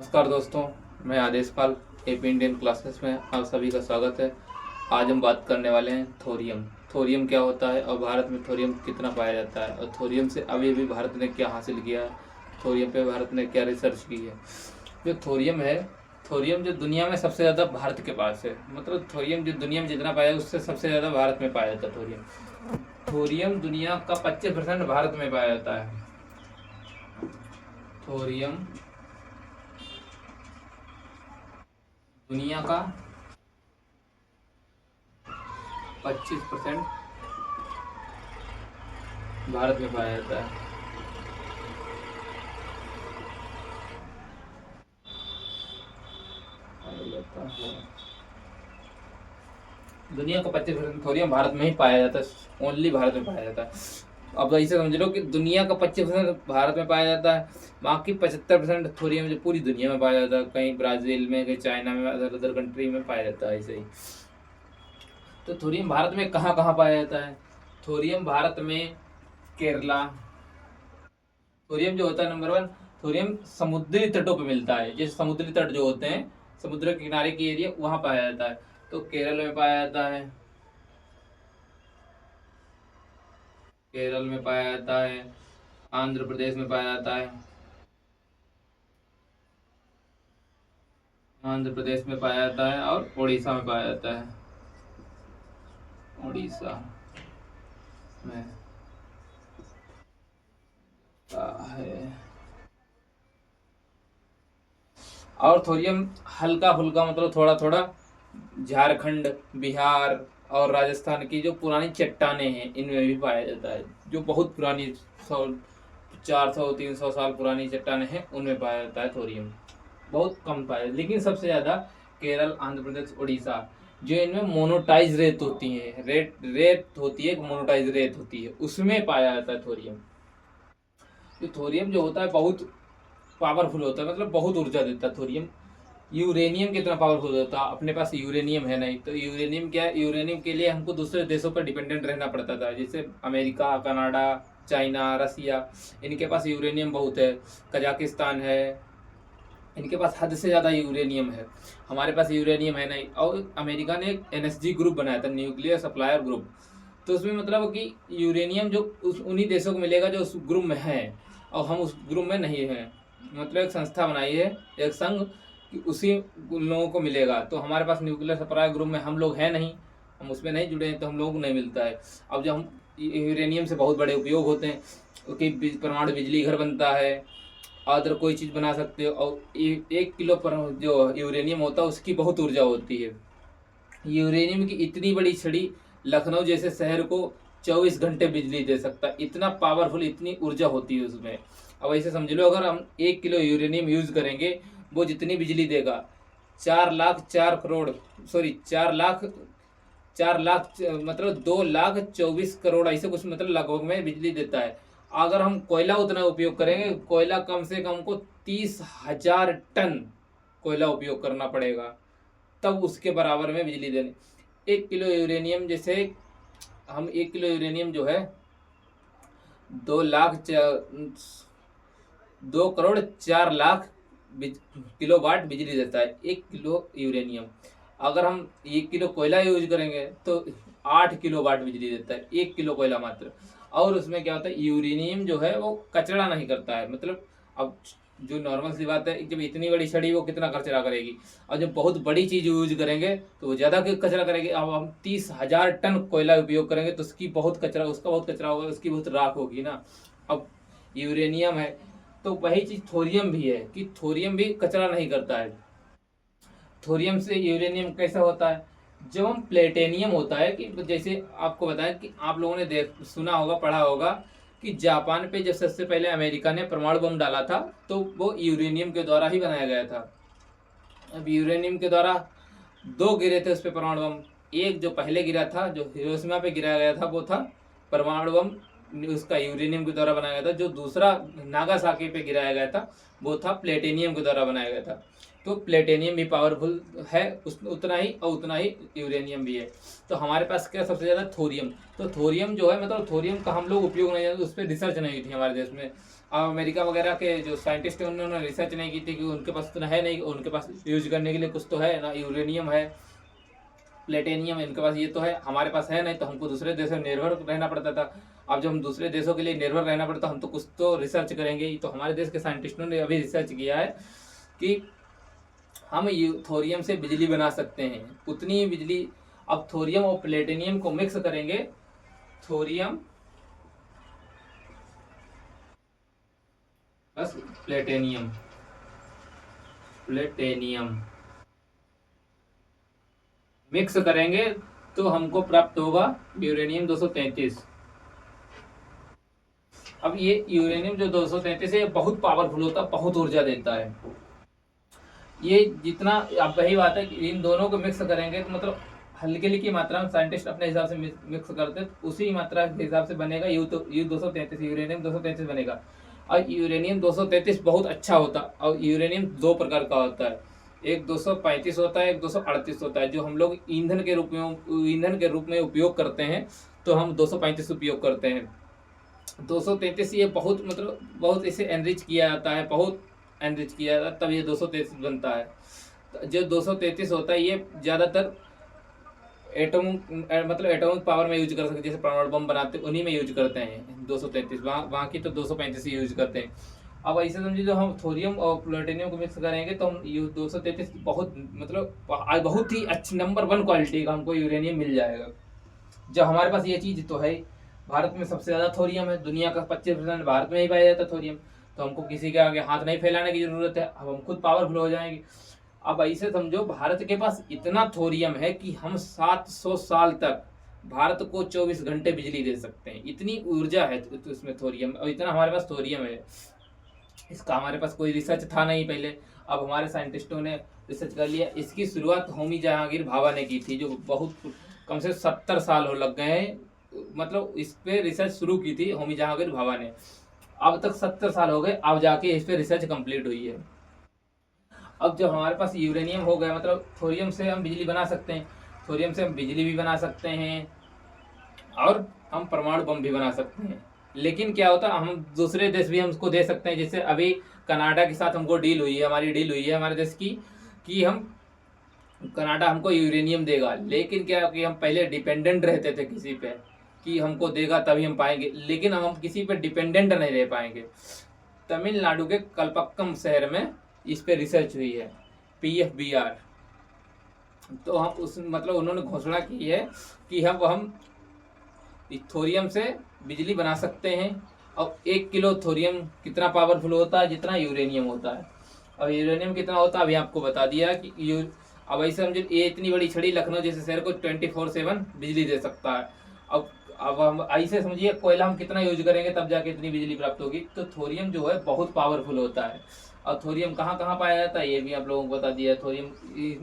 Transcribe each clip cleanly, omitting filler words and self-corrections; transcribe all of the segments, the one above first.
नमस्कार दोस्तों, मैं आदेश पाल एपी इंडियन क्लासेस में आप सभी का स्वागत है। आज हम बात करने वाले हैं थोरियम। थोरियम क्या होता है और भारत में थोरियम कितना पाया जाता है और थोरियम से अभी अभी भारत ने क्या हासिल किया है, थोरियम पे भारत ने क्या रिसर्च की है। जो थोरियम है, थोरियम जो दुनिया में सबसे ज़्यादा भारत के पास है, मतलब थोरियम जो दुनिया में जितना पाया है उससे सबसे ज़्यादा भारत में पाया जाता है। थोरियम दुनिया का 25% भारत में पाया जाता है। थोरियम दुनिया का 25% भारत में पाया जाता है। दुनिया का 25% थोरियम भारत में ही पाया जाता है, ओनली भारत में पाया जाता है। अब ऐसे समझ लो कि दुनिया का 25% भारत में पाया जाता है, बाकी 75% थोरियम जो पूरी दुनिया में पाया जाता है, कहीं ब्राज़ील में, कहीं चाइना में, अदर अदर कंट्री में पाया जाता है। ऐसे ही तो थोरियम भारत में कहाँ कहाँ पाया जाता है? थोरियम भारत में केरला। थोरियम जो होता है नंबर 1, थोरियम समुद्री तटों पे मिलता है। जैसे समुद्री तट जो होते हैं, समुद्र के किनारे की एरिया, वहाँ पाया जाता है। तो केरल में पाया जाता है, केरल में पाया जाता है, आंध्र प्रदेश में पाया जाता है, आंध्र प्रदेश में पाया जाता है और उड़ीसा में पाया जाता है, उड़ीसा में है। और थोरियम हल्का फुल्का, मतलब थोड़ा थोड़ा झारखंड, बिहार और राजस्थान की जो पुरानी चट्टानें हैं इनमें भी पाया जाता है। जो बहुत पुरानी 400-300 साल पुरानी चट्टानें हैं उनमें पाया जाता है थोरियम। बहुत कम पाया, लेकिन सबसे ज़्यादा केरल, आंध्र प्रदेश, उड़ीसा, जो इनमें मोनोटाइज रेत होती है, रेत रेत होती है, मोनोटाइज रेत होती है, उसमें पाया जाता है थोरियम। तो थोरियम जो होता है बहुत पावरफुल होता है, मतलब बहुत ऊर्जा देता है थोरियम। यूरेनियम कितना पावरफुल होता है, अपने पास यूरेनियम है नहीं। तो यूरेनियम क्या है, यूरेनियम के लिए हमको दूसरे देशों पर डिपेंडेंट रहना पड़ता था, जैसे अमेरिका, कनाडा, चाइना, रसिया, इनके पास यूरेनियम बहुत है। कजाकिस्तान है, इनके पास हद से ज़्यादा यूरेनियम है। हमारे पास यूरेनियम है नहीं। और अमेरिका ने एक एनएसजी ग्रुप बनाया था, न्यूक्लियर सप्लायर ग्रुप। तो उसमें मतलब कि यूरेनियम जो उस उन्हीं देशों को मिलेगा जो उस ग्रुप में है, और हम उस ग्रुप में नहीं हैं। मतलब एक संस्था बनाई है, एक संघ, कि उसी उन लोगों को मिलेगा। तो हमारे पास न्यूक्लियर सप्लायर ग्रुप में हम लोग हैं नहीं, हम उसमें नहीं जुड़े हैं, तो हम लोगों को नहीं मिलता है। अब जब हम यूरेनियम से बहुत बड़े उपयोग होते हैं, कि परमाणु बिजली घर बनता है, अदर कोई चीज़ बना सकते हो। और 1 किलो पर जो यूरेनियम होता है उसकी बहुत ऊर्जा होती है। यूरेनियम की इतनी बड़ी छड़ी लखनऊ जैसे शहर को 24 घंटे बिजली दे सकता है। इतना पावरफुल, इतनी ऊर्जा होती है उसमें। अब ऐसे समझ लो, अगर हम 1 किलो यूरेनियम यूज़ करेंगे, वो जितनी बिजली देगा, 4 लाख 4 करोड़, सॉरी 4 लाख मतलब 2 लाख 24 करोड़, ऐसे कुछ मतलब लगभग में बिजली देता है। अगर हम कोयला उतना उपयोग करेंगे, कोयला कम से कम को 30,000 टन कोयला उपयोग करना पड़ेगा, तब उसके बराबर में बिजली देनी। 1 किलो यूरेनियम, जैसे हम 1 किलो यूरेनियम जो है 2 करोड़ 4 लाख किलो वाट बिजली देता है, 1 किलो यूरेनियम। अगर हम 1 किलो कोयला यूज करेंगे तो 8 किलो वाट बिजली देता है, 1 किलो कोयला मात्र। और उसमें क्या होता है, यूरेनियम जो है वो कचरा नहीं करता है। मतलब अब जो नॉर्मल सी बात है, जब इतनी बड़ी छड़ी वो कितना कचरा करेगी, और जब बहुत बड़ी चीज़ यूज करेंगे तो वो ज़्यादा कचरा करेगी। अब हम 30,000 टन कोयला उपयोग करेंगे तो उसकी बहुत कचरा, उसका बहुत कचरा होगा, उसकी बहुत राख होगी ना। अब यूरेनियम है, तो वही चीज़ थोरियम भी है, कि थोरियम भी कचरा नहीं करता है। थोरियम से यूरेनियम कैसा होता है, जब हम प्लेटेनियम होता है, कि जैसे आपको बताया कि आप लोगों ने देख सुना होगा, पढ़ा होगा, कि जापान पे जब सबसे पहले अमेरिका ने परमाणु बम डाला था, तो वो यूरेनियम के द्वारा ही बनाया गया था। अब यूरेनियम के द्वारा दो गिरे थे उस पर परमाणु बम। एक जो पहले गिरा था, जो हिरोशिमा पे गिराया गया था, वो था परमाणु बम, उसका यूरेनियम के द्वारा बनाया गया था। जो दूसरा नागासाकी पे गिराया गया था, वो था प्लेटेनियम के द्वारा बनाया गया था। तो प्लेटेनियम भी पावरफुल है उतना ही, और उतना ही यूरेनियम भी है। तो हमारे पास क्या सबसे ज़्यादा थोरियम। तो थोरियम जो है, मतलब थोरियम का हम लोग उपयोग नहीं जानते, उस पर रिसर्च नहीं हुई थी हमारे देश में। अब अमेरिका वगैरह के जो साइंटिस्ट हैं उन्होंने रिसर्च नहीं की थी कि उनके पास तो है नहीं, उनके पास यूज करने के लिए कुछ तो है ना, यूरेनियम है, प्लेटेनियम, इनके पास ये तो है, हमारे पास है नहीं, तो हमको दूसरे देशों में निर्भर रहना पड़ता था। अब जब हम दूसरे देशों के लिए निर्भर रहना पड़ता, हम तो कुछ तो रिसर्च करेंगे ही। तो हमारे देश के साइंटिस्टों ने अभी रिसर्च किया है कि हम थोरियम से बिजली बना सकते हैं, उतनी ही बिजली। अब थोरियम और प्लेटिनियम को मिक्स करेंगे, thorium plus platinum, platinum mix करेंगे तो हमको प्राप्त होगा यूरेनियम 233। अब ये यूरेनियम जो 233 है, ये बहुत पावरफुल होता है, बहुत ऊर्जा देता है। ये जितना, अब वही बात है कि इन दोनों को मिक्स करेंगे तो मतलब हल्की हल्की मात्रा में साइंटिस्ट अपने हिसाब से मिक्स करते हैं, उसी मात्रा के हिसाब से बनेगा यू 233, यूरेनियम 233 बनेगा। और यूरेनियम 233 बहुत अच्छा होता है। और यूरेनियम दो प्रकार का होता है, एक 235 होता है, एक 238 होता है। जो हम लोग ईंधन के रूप में उपयोग करते हैं, तो हम 235 उपयोग करते हैं। 233 ये बहुत मतलब बहुत इसे एनरिच किया जाता है, बहुत एनरिच किया जाता है, तब ये 233 बनता है। जो 233 होता है ये ज़्यादातर एटम मतलब एटॉमिक पावर में यूज कर सकते, जैसे परमाणु बम बनाते उन्हीं में यूज करते हैं 233। वहाँ की तो 235 यूज करते हैं। अब ऐसे समझिए, जो हम थोरियम और प्लूटोनियम को मिक्स करेंगे तो हम 233 बहुत मतलब बहुत ही अच्छी नंबर 1 क्वालिटी का हमको यूरेनियम मिल जाएगा। जब हमारे पास ये चीज़ तो है, भारत में सबसे ज़्यादा थोरियम है, दुनिया का 25% भारत में ही पाया जाता है थोरियम। तो हमको किसी के आगे हाथ नहीं फैलाने की ज़रूरत है, अब हम खुद पावरफुल हो जाएंगे। अब ऐसे समझो, भारत के पास इतना थोरियम है कि हम 700 साल तक भारत को 24 घंटे बिजली दे सकते हैं, इतनी ऊर्जा है तो इसमें थोरियम, और इतना हमारे पास थोरियम है। इसका हमारे पास कोई रिसर्च था नहीं पहले, अब हमारे साइंटिस्टों ने रिसर्च कर लिया। इसकी शुरुआत होमी जहांगीर भाभा ने की थी, जो बहुत कम से 70 साल हो लग गए हैं, मतलब इस पे रिसर्च शुरू की थी होमी जहांगीर भाभा ने। अब तक 70 साल हो गए, अब जाके इस पे रिसर्च कंप्लीट हुई है। अब जब हमारे पास यूरेनियम हो गया, मतलब थोरियम से हम बिजली बना सकते हैं, थोरियम से हम बिजली भी बना सकते हैं और हम परमाणु बम भी बना सकते हैं। लेकिन क्या होता है, हम दूसरे देश भी हमको दे सकते हैं। जैसे अभी कनाडा के साथ हमको डील हुई है, हमारी डील हुई है हमारे देश की, कि हम कनाडा हमको यूरेनियम देगा। लेकिन क्या कि हम पहले डिपेंडेंट रहते थे किसी पे, कि हमको देगा तभी हम पाएंगे, लेकिन अब हम किसी पे डिपेंडेंट नहीं रह पाएंगे। तमिलनाडु के कलपक्कम शहर में इस पे रिसर्च हुई है, PFBR। तो हम उस मतलब उन्होंने घोषणा की है कि हम थोरियम से बिजली बना सकते हैं। अब 1 किलो थोरियम कितना पावरफुल होता है, जितना यूरेनियम होता है। अब यूरेनियम कितना होता है अभी आपको बता दिया कि अब ऐसे समझो, ये इतनी बड़ी छड़ी लखनऊ जैसे शहर को 24/7 बिजली दे सकता है। अब हम ऐसे समझिए, कोयला हम कितना यूज करेंगे तब जाके इतनी बिजली प्राप्त होगी। तो थोरियम जो है बहुत पावरफुल होता है। और थोरियम कहाँ कहाँ पाया जाता है ये भी आप लोगों को बता दिया है, थोरियम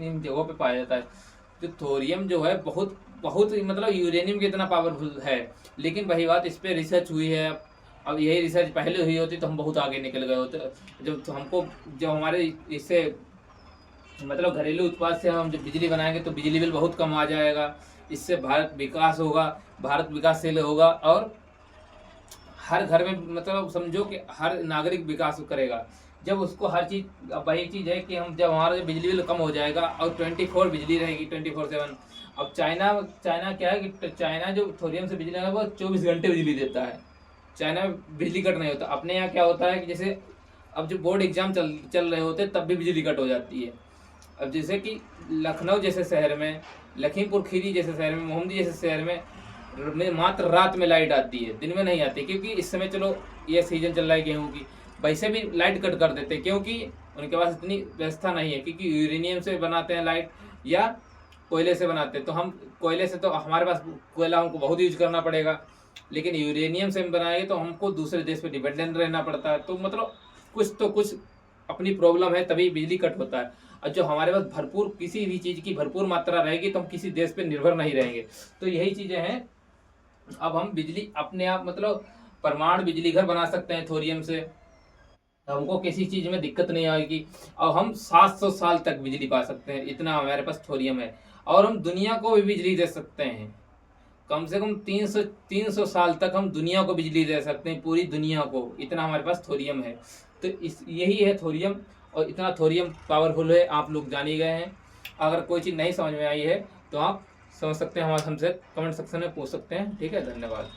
इन जगहों पे पाया जाता है। तो थोरियम जो है बहुत बहुत मतलब यूरेनियम की इतना पावरफुल है। लेकिन वही बात, इस पर रिसर्च हुई है। अब यही रिसर्च पहले हुई होती तो हम बहुत आगे निकल गए होते। जब हमारे इससे मतलब घरेलू उत्पाद से हम जब बिजली बनाएंगे तो बिजली बिल बहुत कम आ जाएगा। इससे भारत विकास होगा, भारत विकासशील होगा, और हर घर में मतलब समझो कि हर नागरिक विकास करेगा जब उसको हर चीज़। अब वही चीज़ है कि हम जब हमारा बिजली बिल कम हो जाएगा और 24 बिजली रहेगी 24/7। अब चाइना क्या है कि चाइना जो थोरियम से बिजली है वो 24 घंटे बिजली देता है। चाइना में बिजली कट नहीं होता। अपने यहाँ क्या होता है कि जैसे अब जो बोर्ड एग्जाम चल रहे होते तब भी बिजली कट हो जाती है। अब जैसे कि लखनऊ जैसे शहर में, लखीमपुर खीरी जैसे शहर में, मोहम्मदी जैसे शहर में मात्र रात में लाइट आती है, दिन में नहीं आती। क्योंकि इस समय चलो ये सीजन चल रहा है गेहूँ की, वैसे भी लाइट कट कर देते हैं, क्योंकि उनके पास इतनी व्यवस्था नहीं है। क्योंकि यूरेनियम से बनाते हैं लाइट या कोयले से बनाते हैं। तो हम कोयले से, तो हमारे पास कोयला हमको बहुत यूज करना पड़ेगा। लेकिन यूरेनियम से हम बनाएंगे तो हमको दूसरे देश पे डिपेंडेंट रहना पड़ता है। तो मतलब कुछ अपनी प्रॉब्लम है, तभी बिजली कट होता है। और जो हमारे पास भरपूर किसी भी चीज़ की भरपूर मात्रा रहेगी तो हम किसी देश पे निर्भर नहीं रहेंगे। तो यही चीज़ें हैं। अब हम बिजली अपने आप मतलब परमाणु बिजली घर बना सकते हैं थोरियम से, हमको किसी चीज़ में दिक्कत नहीं आएगी। और हम 700 साल तक बिजली पा सकते हैं, इतना हमारे पास थोरियम है। और हम दुनिया को भी बिजली दे सकते हैं। कम से कम 300 साल तक हम दुनिया को बिजली दे सकते हैं, पूरी दुनिया को, इतना हमारे पास थोरियम है। तो यही है थोरियम, और इतना थोरियम पावरफुल है, आप लोग जान ही गए हैं। अगर कोई चीज़ नहीं समझ में आई है तो आप समझ सकते हैं, हमारे हमसे कमेंट सेक्शन में पूछ सकते हैं। ठीक है, धन्यवाद।